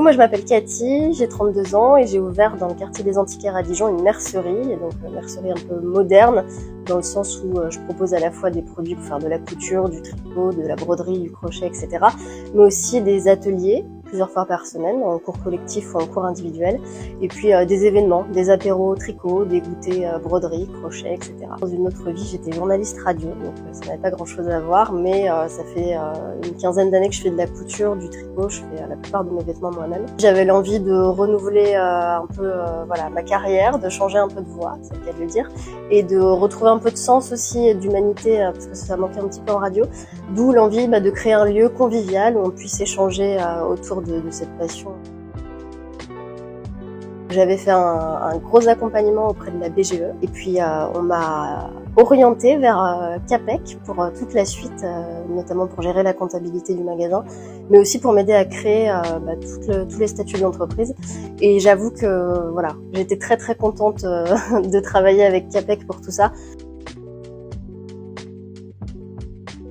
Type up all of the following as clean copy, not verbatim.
moi je m'appelle Cathy, j'ai 32 ans et j'ai ouvert dans le quartier des Antiquaires à Dijon une mercerie, et donc une mercerie un peu moderne dans le sens où je propose à la fois des produits pour faire de la couture, du tricot, de la broderie, du crochet, etc. mais aussi des ateliers plusieurs fois par semaine, en cours collectif ou en cours individuel, et puis des événements, des apéros tricot, des goûters broderie, crochet, etc. Dans une autre vie, j'étais journaliste radio, donc ça n'avait pas grand-chose à voir, mais ça fait une quinzaine d'années que je fais de la couture, du tricot, je fais la plupart de mes vêtements moi-même. J'avais l'envie de renouveler un peu voilà, ma carrière, de changer un peu de voix, c'est le cas de le dire, et de retrouver un peu de sens aussi et d'humanité, parce que ça manquait un petit peu en radio, d'où l'envie de créer un lieu convivial où on puisse échanger autour de cette passion. J'avais fait un gros accompagnement auprès de la BGE et puis on m'a orientée vers Capec pour toute la suite, notamment pour gérer la comptabilité du magasin, mais aussi pour m'aider à créer tous les statuts de l'entreprise. Et j'avoue que voilà, j'étais très très contente de travailler avec Capec pour tout ça.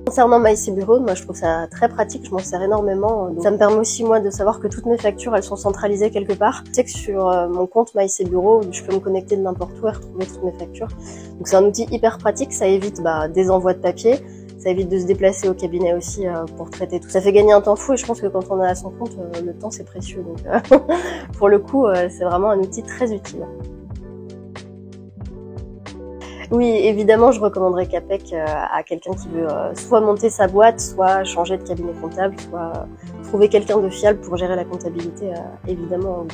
Concernant MyCBureau, moi je trouve ça très pratique, je m'en sers énormément. Donc ça me permet aussi moi de savoir que toutes mes factures elles sont centralisées quelque part. Je sais que sur mon compte MyCBureau, je peux me connecter de n'importe où et retrouver toutes mes factures. Donc c'est un outil hyper pratique, ça évite des envois de papier, ça évite de se déplacer au cabinet aussi pour traiter tout. Ça fait gagner un temps fou et je pense que quand on est à son compte, le temps c'est précieux. Donc pour le coup, c'est vraiment un outil très utile. Oui, évidemment, je recommanderais Capec à quelqu'un qui veut soit monter sa boîte, soit changer de cabinet comptable, soit trouver quelqu'un de fiable pour gérer la comptabilité, évidemment.